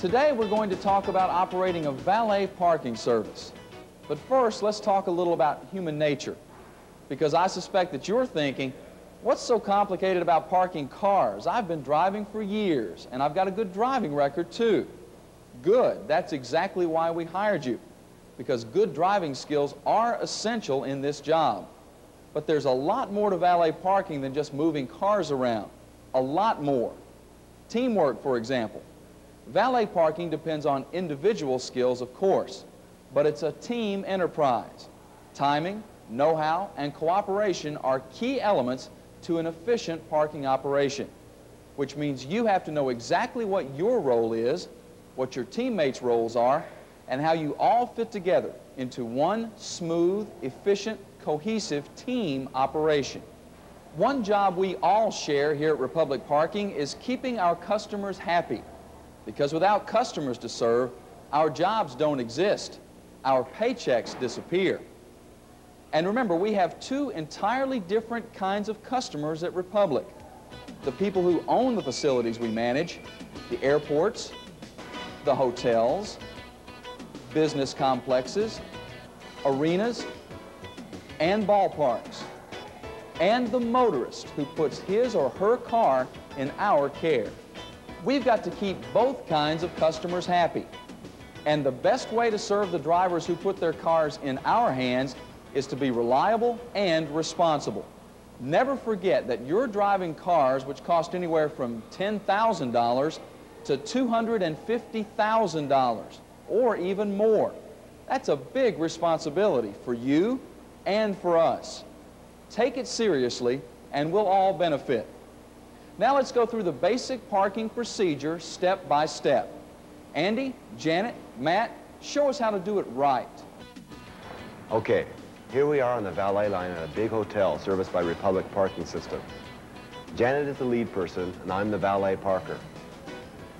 Today we're going to talk about operating a valet parking service. But first, let's talk a little about human nature, because I suspect that you're thinking, what's so complicated about parking cars? I've been driving for years, and I've got a good driving record too. Good. That's exactly why we hired you, because good driving skills are essential in this job. But there's a lot more to valet parking than just moving cars around. A lot more. Teamwork, for example. Valet parking depends on individual skills, of course, but it's a team enterprise. Timing, know-how, and cooperation are key elements to an efficient parking operation, which means you have to know exactly what your role is, what your teammates' roles are, and how you all fit together into one smooth, efficient, cohesive team operation. One job we all share here at Republic Parking is keeping our customers happy. Because without customers to serve, our jobs don't exist. Our paychecks disappear. And remember, we have two entirely different kinds of customers at Republic. The people who own the facilities we manage, the airports, the hotels, business complexes, arenas, and ballparks, and the motorist who puts his or her car in our care. We've got to keep both kinds of customers happy. And the best way to serve the drivers who put their cars in our hands is to be reliable and responsible. Never forget that you're driving cars which cost anywhere from $10,000 to $250,000 or even more. That's a big responsibility for you and for us. Take it seriously and we'll all benefit. Now let's go through the basic parking procedure step by step. Andy, Janet, Matt, show us how to do it right. Okay, here we are on the valet line at a big hotel serviced by Republic Parking System. Janet is the lead person and I'm the valet parker.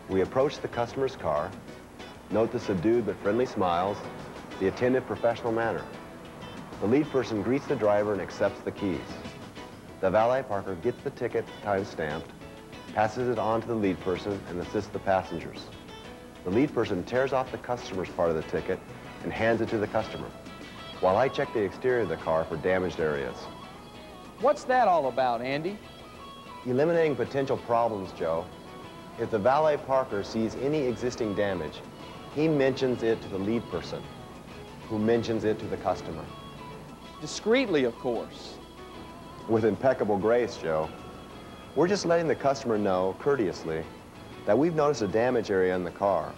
We approach the customer's car, note the subdued but friendly smiles, the attentive professional manner. The lead person greets the driver and accepts the keys. The valet parker gets the ticket time-stamped, passes it on to the lead person, and assists the passengers. The lead person tears off the customer's part of the ticket and hands it to the customer, while I check the exterior of the car for damaged areas. What's that all about, Andy? Eliminating potential problems, Joe. If the valet parker sees any existing damage, he mentions it to the lead person, who mentions it to the customer. Discreetly, of course. With impeccable grace, Joe. We're just letting the customer know, courteously, that we've noticed a damage area in the car.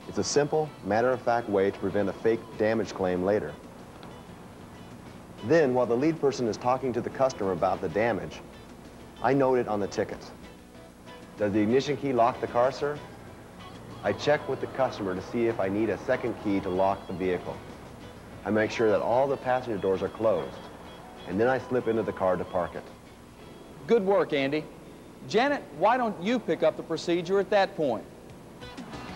It's a simple, matter-of-fact way to prevent a fake damage claim later. Then, while the lead person is talking to the customer about the damage, I note it on the ticket. Does the ignition key lock the car, sir? I check with the customer to see if I need a second key to lock the vehicle. I make sure that all the passenger doors are closed, and then I slip into the car to park it. Good work, Andy. Janet, why don't you pick up the procedure at that point?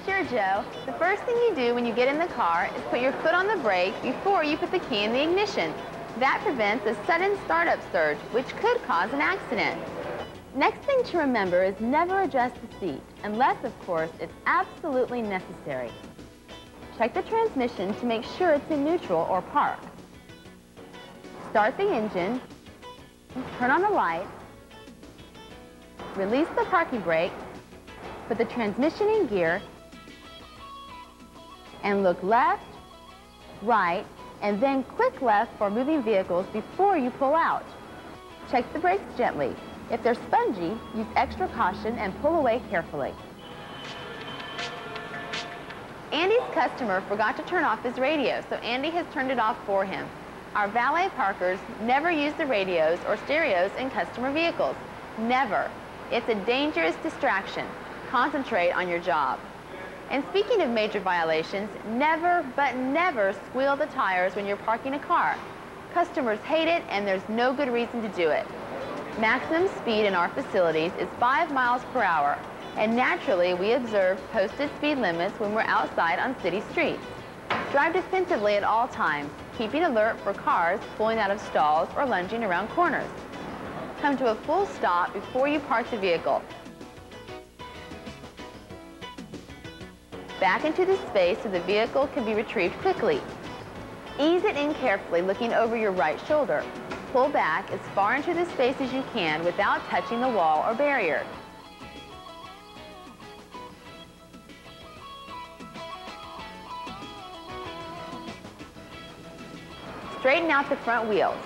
Sure, Joe. The first thing you do when you get in the car is put your foot on the brake before you put the key in the ignition. That prevents a sudden startup surge, which could cause an accident. Next thing to remember is never adjust the seat, unless, of course, it's absolutely necessary. Check the transmission to make sure it's in neutral or park. Start the engine, turn on the lights, release the parking brake, put the transmission in gear, and look left, right, and then quick left for moving vehicles before you pull out. Check the brakes gently. If they're spongy, use extra caution and pull away carefully. Andy's customer forgot to turn off his radio, so Andy has turned it off for him. Our valet parkers never use the radios or stereos in customer vehicles. Never. It's a dangerous distraction. Concentrate on your job. And speaking of major violations, never, but never squeal the tires when you're parking a car. Customers hate it, and there's no good reason to do it. Maximum speed in our facilities is 5 miles per hour, and naturally we observe posted speed limits when we're outside on city streets. Drive defensively at all times, keeping alert for cars pulling out of stalls or lunging around corners. Come to a full stop before you park the vehicle. back into the space so the vehicle can be retrieved quickly. Ease it in carefully, looking over your right shoulder. Pull back as far into the space as you can without touching the wall or barrier. Straighten out the front wheels.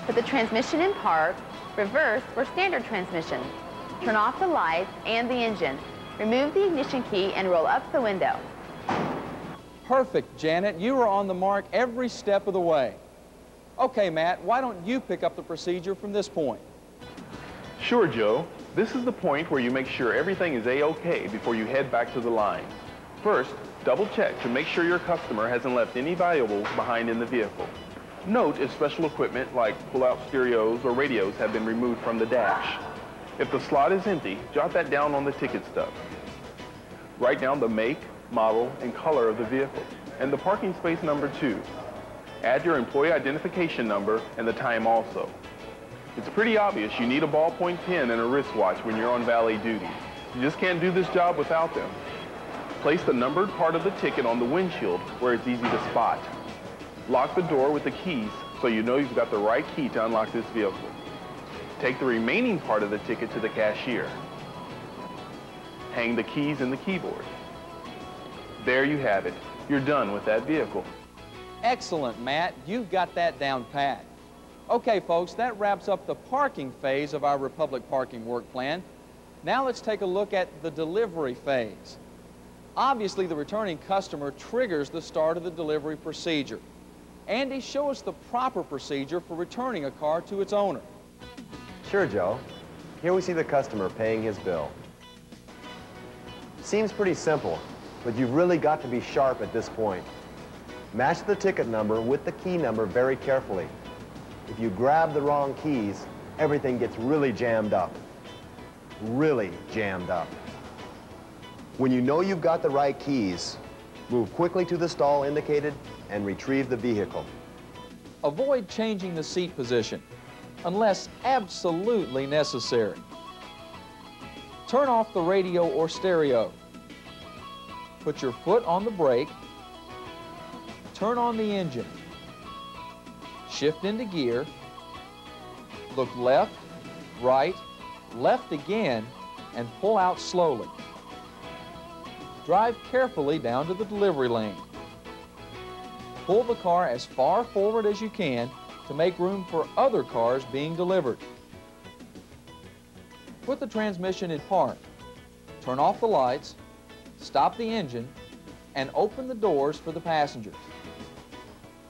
Put the transmission in park, reverse or standard transmission. Turn off the lights and the engine. Remove the ignition key and roll up the window. Perfect, Janet. You were on the mark every step of the way. Okay, Matt, why don't you pick up the procedure from this point? Sure, Joe. This is the point where you make sure everything is A-OK before you head back to the line. First, double check to make sure your customer hasn't left any valuables behind in the vehicle. Note if special equipment like pull-out stereos or radios have been removed from the dash. If the slot is empty, jot that down on the ticket stub. Write down the make, model, and color of the vehicle, and the parking space number too. Add your employee identification number and the time also. It's pretty obvious you need a ballpoint pen and a wristwatch when you're on valet duty. You just can't do this job without them. Place the numbered part of the ticket on the windshield where it's easy to spot. Lock the door with the keys so you know you've got the right key to unlock this vehicle. Take the remaining part of the ticket to the cashier. Hang the keys in the keyboard. There you have it. You're done with that vehicle. Excellent, Matt. You've got that down pat. Okay, folks, that wraps up the parking phase of our Republic Parking work plan. Now let's take a look at the delivery phase. Obviously, the returning customer triggers the start of the delivery procedure. Andy, show us the proper procedure for returning a car to its owner. Sure, Joe. Here we see the customer paying his bill. Seems pretty simple, but you've really got to be sharp at this point. Match the ticket number with the key number very carefully. If you grab the wrong keys, everything gets really jammed up. Really jammed up. When you know you've got the right keys, move quickly to the stall indicated and retrieve the vehicle. Avoid changing the seat position unless absolutely necessary. Turn off the radio or stereo. Put your foot on the brake. Turn on the engine. Shift into gear. Look left, right, left again, and pull out slowly. Drive carefully down to the delivery lane. Pull the car as far forward as you can to make room for other cars being delivered. Put the transmission in park. Turn off the lights, stop the engine, and open the doors for the passengers.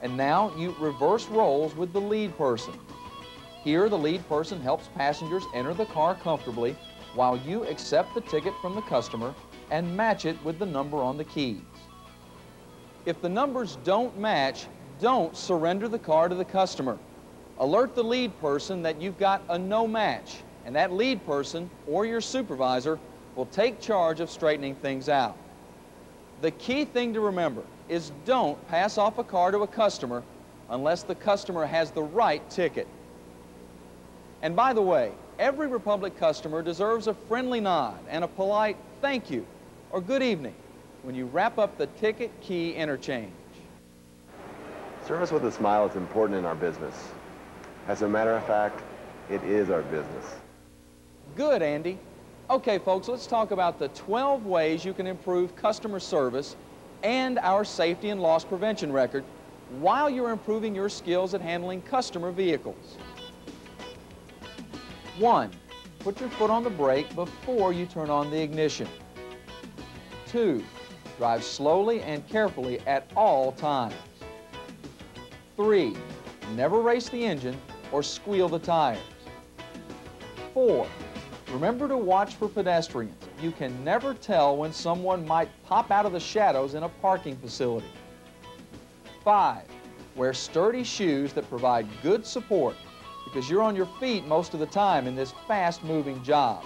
And now you reverse roles with the lead person. Here, the lead person helps passengers enter the car comfortably while you accept the ticket from the customer and match it with the number on the keys. If the numbers don't match, don't surrender the car to the customer. Alert the lead person that you've got a no match, and that lead person or your supervisor will take charge of straightening things out. The key thing to remember is don't pass off a car to a customer unless the customer has the right ticket. And by the way, every Republic customer deserves a friendly nod and a polite thank you or good evening when you wrap up the ticket key interchange. Service with a smile is important in our business. As a matter of fact, it is our business. Good, Andy. Okay, folks, let's talk about the 12 ways you can improve customer service and our safety and loss prevention record while you're improving your skills at handling customer vehicles. 1. Put your foot on the brake before you turn on the ignition. 2. Drive slowly and carefully at all times. 3. Never race the engine or squeal the tires. 4. Remember to watch for pedestrians. You can never tell when someone might pop out of the shadows in a parking facility. 5. Wear sturdy shoes that provide good support because you're on your feet most of the time in this fast-moving job.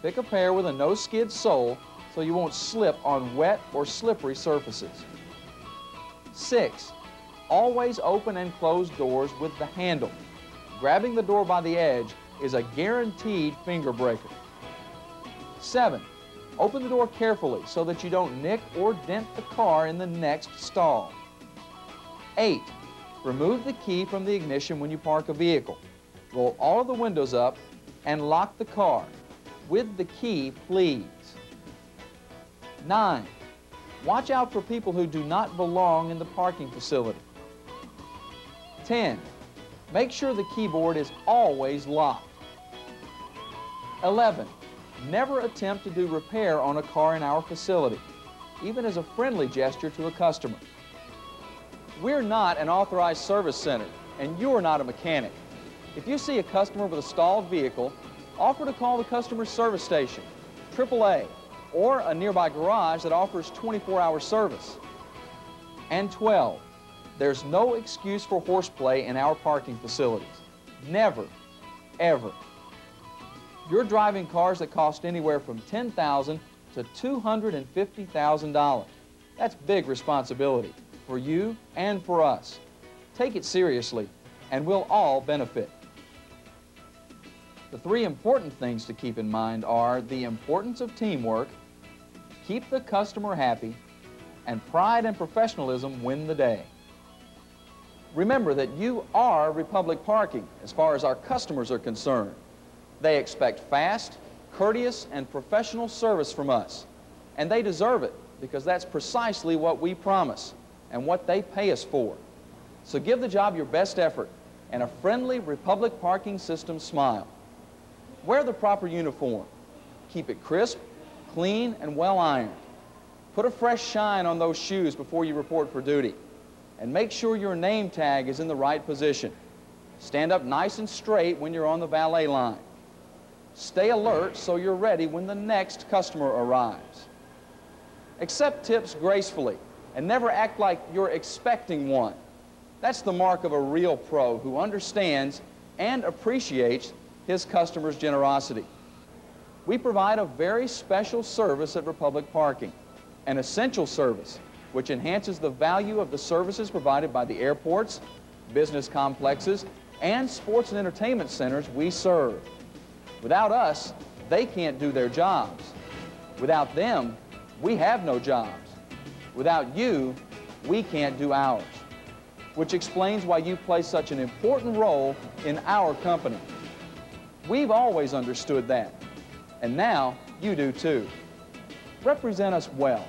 Pick a pair with a no-skid sole so you won't slip on wet or slippery surfaces. 6. Always open and close doors with the handle. Grabbing the door by the edge is a guaranteed finger breaker. 7. Open the door carefully so that you don't nick or dent the car in the next stall. 8. Remove the key from the ignition when you park a vehicle. Roll all of the windows up and lock the car. With the key, please. 9. Watch out for people who do not belong in the parking facility. 10. Make sure the keyboard is always locked. 11. Never attempt to do repair on a car in our facility, even as a friendly gesture to a customer. We're not an authorized service center, and you're not a mechanic. If you see a customer with a stalled vehicle, offer to call the customer service station, AAA, or a nearby garage that offers 24-hour service. And 12, there's no excuse for horseplay in our parking facilities. Never, ever. You're driving cars that cost anywhere from $10,000 to $250,000. That's big responsibility for you and for us. Take it seriously, and we'll all benefit. The 3 important things to keep in mind are the importance of teamwork, keep the customer happy, and pride and professionalism win the day. Remember that you are Republic Parking as far as our customers are concerned. They expect fast, courteous, and professional service from us. And they deserve it because that's precisely what we promise and what they pay us for. So give the job your best effort and a friendly Republic Parking System smile. Wear the proper uniform. Keep it crisp, clean, and well ironed. Put a fresh shine on those shoes before you report for duty. And make sure your name tag is in the right position. Stand up nice and straight when you're on the valet line. Stay alert so you're ready when the next customer arrives. Accept tips gracefully and never act like you're expecting one. That's the mark of a real pro who understands and appreciates his customers' generosity. We provide a very special service at Republic Parking, an essential service which enhances the value of the services provided by the airports, business complexes, and sports and entertainment centers we serve. Without us, they can't do their jobs. Without them, we have no jobs. Without you, we can't do ours. Which explains why you play such an important role in our company. We've always understood that, and now you do too. Represent us well.